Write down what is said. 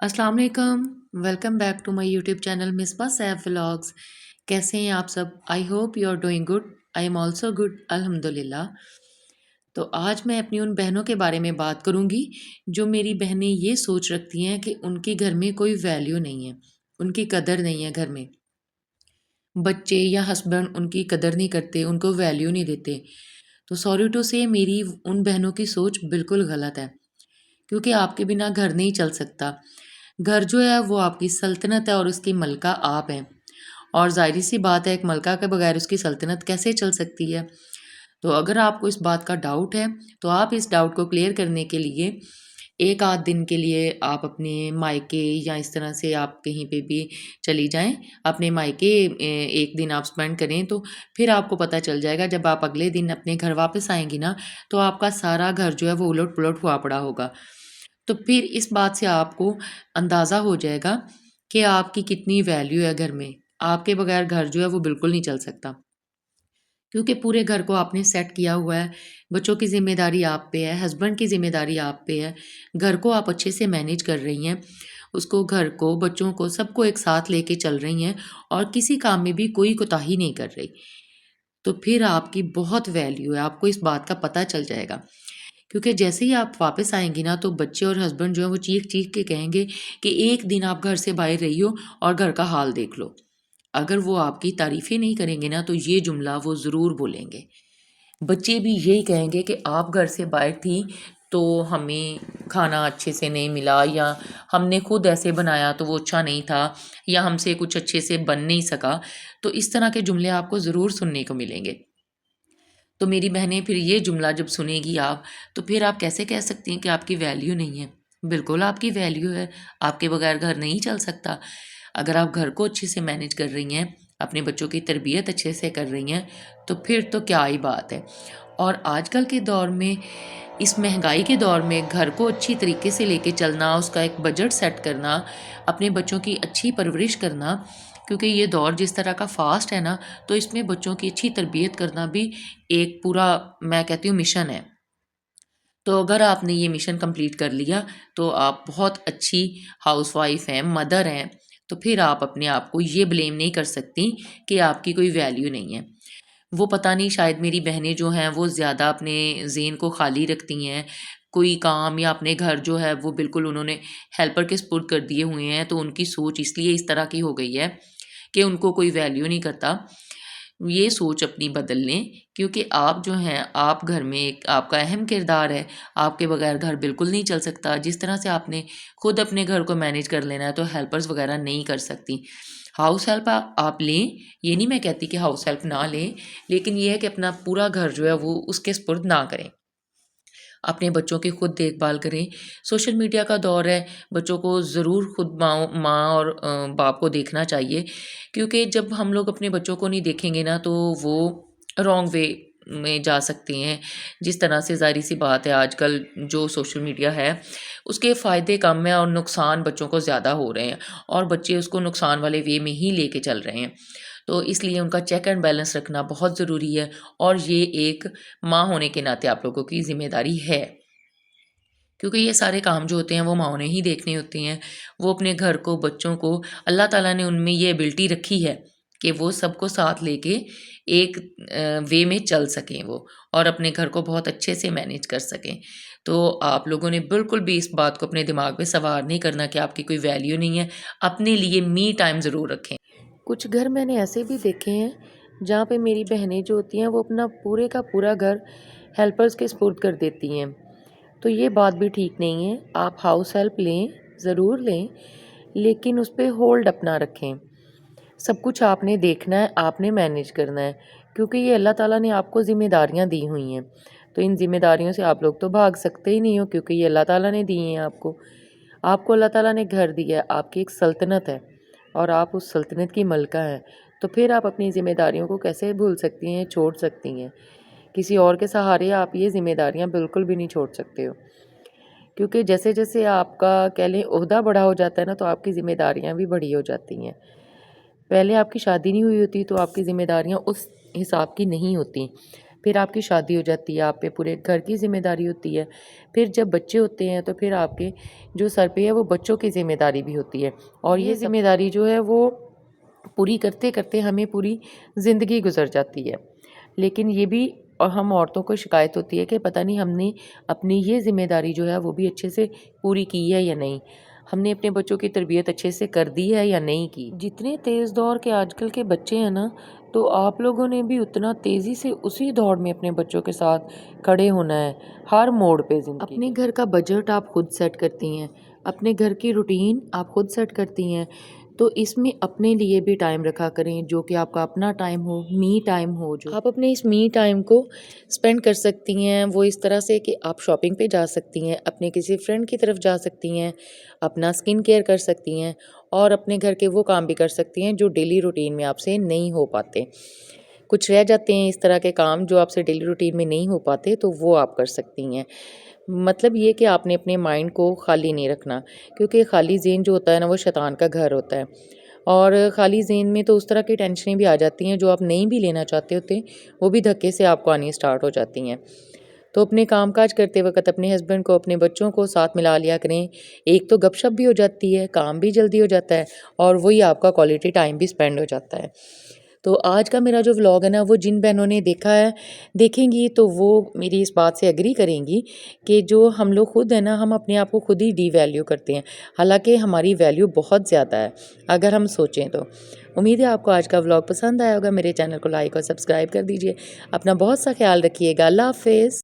अस्सलाम वालेकुम। Welcome back to my YouTube channel Misbah Saif vlogs. कैसे हैं आप सब? I hope you are doing good. I am also good अल्हम्दुलिल्लाह। तो आज मैं अपनी उन बहनों के बारे में बात करूंगी जो मेरी बहनें ये सोच रखती हैं कि उनके घर में कोई वैल्यू नहीं है, उनकी कदर नहीं है घर में। बच्चे या हस्बैंड उनकी कदर नहीं करते, उनको वैल्यू नहीं देते। तो सॉरी टू से मेरी उन बहनों की सोच बिल्कुल गलत है, क्योंकि आपके बिना घर नहीं चल सकता। घर जो है वो आपकी सल्तनत है और उसकी मलका आप हैं। और ज़ाहिर सी बात है, एक मलका के बगैर उसकी सल्तनत कैसे चल सकती है? तो अगर आपको इस बात का डाउट है, तो आप इस डाउट को क्लियर करने के लिए एक आध दिन के लिए आप अपने मायके या इस तरह से आप कहीं पे भी चली जाएँ, अपने मायके एक दिन आप स्पेंड करें, तो फिर आपको पता चल जाएगा। जब आप अगले दिन अपने घर वापस आएँगी ना, तो आपका सारा घर जो है वो उलट-पुलट हुआ पड़ा होगा। तो फिर इस बात से आपको अंदाज़ा हो जाएगा कि आपकी कितनी वैल्यू है घर में। आपके बगैर घर जो है वो बिल्कुल नहीं चल सकता, क्योंकि पूरे घर को आपने सेट किया हुआ है। बच्चों की ज़िम्मेदारी आप पे है, हस्बैंड की ज़िम्मेदारी आप पे है। घर को आप अच्छे से मैनेज कर रही हैं, उसको, घर को, बच्चों को, सबको एक साथ लेके चल रही हैं और किसी काम में भी कोई कोताही नहीं कर रही। तो फिर आपकी बहुत वैल्यू है, आपको इस बात का पता चल जाएगा। क्योंकि जैसे ही आप वापस आएँगी ना, तो बच्चे और हस्बैंड जो हैं वो चीख-चीख के कहेंगे कि एक दिन आप घर से बाहर रही हो और घर का हाल देख लो। अगर वो आपकी तारीफ़ें नहीं करेंगे ना, तो ये जुमला वो ज़रूर बोलेंगे। बच्चे भी यही कहेंगे कि आप घर से बाहर थी तो हमें खाना अच्छे से नहीं मिला, या हमने खुद ऐसे बनाया तो वो अच्छा नहीं था, या हमसे कुछ अच्छे से बन नहीं सका। तो इस तरह के जुमले आपको ज़रूर सुनने को मिलेंगे। तो मेरी बहनें, फिर ये जुमला जब सुनेगी आप, तो फिर आप कैसे कह सकती हैं कि आपकी वैल्यू नहीं है? बिल्कुल आपकी वैल्यू है, आपके बगैर घर नहीं चल सकता। अगर आप घर को अच्छे से मैनेज कर रही हैं, अपने बच्चों की तरबियत अच्छे से कर रही हैं, तो फिर तो क्या ही बात है। और आजकल के दौर में, इस महंगाई के दौर में, घर को अच्छी तरीके से लेके चलना, उसका एक बजट सेट करना, अपने बच्चों की अच्छी परवरिश करना, क्योंकि ये दौर जिस तरह का फ़ास्ट है ना, तो इसमें बच्चों की अच्छी तरबियत करना भी एक पूरा, मैं कहती हूँ, मिशन है। तो अगर आपने ये मिशन कंप्लीट कर लिया, तो आप बहुत अच्छी हाउसवाइफ हैं, मदर हैं। तो फिर आप अपने आप को ये ब्लेम नहीं कर सकती कि आपकी कोई वैल्यू नहीं है। वो पता नहीं, शायद मेरी बहनें जो हैं वो ज़्यादा अपने ज़हन को खाली रखती हैं। कोई काम या अपने घर जो है वो बिल्कुल उन्होंने हेल्पर के सुपुर्द कर दिए हुए हैं, तो उनकी सोच इसलिए इस तरह की हो गई है कि उनको कोई वैल्यू नहीं करता। ये सोच अपनी बदल लें, क्योंकि आप जो हैं, आप घर में एक आपका अहम किरदार है। आपके बगैर घर बिल्कुल नहीं चल सकता। जिस तरह से आपने खुद अपने घर को मैनेज कर लेना है, तो हेल्पर्स वगैरह नहीं कर सकती। हाउस हेल्प आप लें, ये नहीं मैं कहती कि हाउस हेल्प ना लें, लेकिन ये है कि अपना पूरा घर जो है वो उसके सुपुर्द ना करें। अपने बच्चों की खुद देखभाल करें। सोशल मीडिया का दौर है, बच्चों को ज़रूर खुद माँ और बाप को देखना चाहिए, क्योंकि जब हम लोग अपने बच्चों को नहीं देखेंगे ना, तो वो रॉन्ग वे में जा सकते हैं। जिस तरह से, ज़ाहिर-सी बात है, आजकल जो सोशल मीडिया है, उसके फ़ायदे कम हैं और नुकसान बच्चों को ज़्यादा हो रहे हैं, और बच्चे उसको नुकसान वाले वे में ही लेके चल रहे हैं। तो इसलिए उनका चेक एंड बैलेंस रखना बहुत ज़रूरी है, और ये एक माँ होने के नाते आप लोगों की ज़िम्मेदारी है। क्योंकि ये सारे काम जो होते हैं वो माँओं ने ही देखने होते हैं। वो अपने घर को, बच्चों को, अल्लाह ताला ने उनमें ये एबिलिटी रखी है कि वो सबको साथ लेके एक वे में चल सकें वो, और अपने घर को बहुत अच्छे से मैनेज कर सकें। तो आप लोगों ने बिल्कुल भी इस बात को अपने दिमाग में सवार नहीं करना कि आपकी कोई वैल्यू नहीं है। अपने लिए मी टाइम ज़रूर रखें। कुछ घर मैंने ऐसे भी देखे हैं, जहाँ पे मेरी बहनें जो होती हैं वो अपना पूरे का पूरा घर हेल्पर्स के सुपुर्द कर देती हैं। तो ये बात भी ठीक नहीं है। आप हाउस हेल्प लें, ज़रूर लें, लेकिन उस पे होल्ड अपना रखें। सब कुछ आपने देखना है, आपने मैनेज करना है, क्योंकि ये अल्लाह ताला ने आपको ज़िम्मेदारियाँ दी हुई हैं। तो इन ज़िम्मेदारियों से आप लोग तो भाग सकते ही नहीं हो, क्योंकि ये अल्लाह ताला ने दी हैं आपको। आपको अल्लाह ताला ने घर दिया है, आपकी एक सल्तनत है, और आप उस सल्तनत की मलका हैं। तो फिर आप अपनी ज़िम्मेदारियों को कैसे भूल सकती हैं, छोड़ सकती हैं? किसी और के सहारे आप ये ज़िम्मेदारियाँ बिल्कुल भी नहीं छोड़ सकते हो। क्योंकि जैसे-जैसे आपका, कह लें, ओहदा बड़ा हो जाता है ना, तो आपकी ज़िम्मेदारियाँ भी बड़ी हो जाती हैं। पहले आपकी शादी नहीं हुई होती, तो आपकी ज़िम्मेदारियाँ उस हिसाब की नहीं होती। پھر آپ کی شادی ہو جاتی ہے، آپ پہ پورے گھر کی ذمہ داری ہوتی ہے، پھر جب بچے ہوتے ہیں تو پھر آپ کے جو سر پہ ہے وہ بچوں کی ذمہ داری بھی ہوتی ہے، اور یہ ذمہ داری جو ہے وہ پوری کرتے کرتے ہمیں پوری زندگی گزر جاتی ہے۔ لیکن یہ بھی ہم عورتوں کو شکایت ہوتی ہے کہ پتہ نہیں ہم نے اپنی یہ ذمہ داری جو ہے وہ بھی اچھے سے پوری کی ہے یا نہیں، ہم نے اپنے بچوں کی تربیت اچھے سے کر دی ہے یا نہیں کی۔ جتنے تیز دور کے آج کل کے بچے ہیں نا، تو آپ لوگوں نے بھی اتنا تیزی سے اسی دوڑ میں اپنے بچوں کے ساتھ کھڑے ہونا ہے، ہر موڑ پہ زندگی اپنے گھر کا بجٹ آپ خود سیٹ کرتی ہیں، اپنے گھر کی روٹین آپ خود سیٹ کرتی ہیں، تو اس میں اپنے لیے بھی ٹائم رکھا کریں، جو کہ آپ کا اپنا ٹائم ہو، می ٹائم ہو، جو آپ اپنے اس می ٹائم کو اسپینڈ کر سکتی ہیں وہ اس طرح سے کہ آپ شاپنگ پہ جا سکتی ہیں، اپنے کسی فرینڈ کی طرف جا سکتی ہیں، اپنا اسکن کیئر کر سکتی ہیں، اور اپنے گھر کے وہ کام بھی کر سکتی ہیں جو ڈیلی روٹین میں آپ سے نہیں ہو پاتے۔ کچھ رہ جاتے ہیں اس طرح کے کام جو آپ سے ڈیلی روٹین میں نہیں ہو پاتے، تو وہ آپ کر سکتی ہیں۔ مطلب یہ کہ آپ نے اپنے مائنڈ کو خالی نہیں رکھنا، کیونکہ خالی ذہن جو ہوتا ہے نا وہ شیطان کا گھر ہوتا ہے، اور خالی ذہن میں تو اس طرح کی ٹینشنیں بھی آ جاتی ہیں جو آپ نہیں بھی لینا چاہتے ہوتے، وہ بھی دھکے سے آپ کو آنی اسٹارٹ ہو جاتی ہیں۔ تو اپنے کام کاج کرتے وقت اپنے ہسبینڈ کو، اپنے بچوں کو ساتھ ملا لیا کریں، ایک تو گپ شپ بھی ہو جاتی ہے، کام بھی جلدی ہو جاتا ہے، اور وہی آپ کا کوالٹی ٹائم بھی اسپینڈ ہو جاتا ہے۔ تو آج کا میرا جو ولاگ ہے نا، وہ جن بہنوں نے دیکھا ہے، دیکھیں گی تو وہ میری اس بات سے ایگری کریں گی کہ جو ہم لوگ خود ہیں نا، ہم اپنے آپ کو خود ہی ڈی ویلیو کرتے ہیں، حالانکہ ہماری ویلیو بہت زیادہ ہے اگر ہم سوچیں تو۔ امید ہے آپ کو آج کا ولاگ پسند آیا ہوگا، میرے چینل کو لائک اور سبسکرائب کر دیجئے، اپنا بہت سا خیال رکھیے گا، اللہ حافظ۔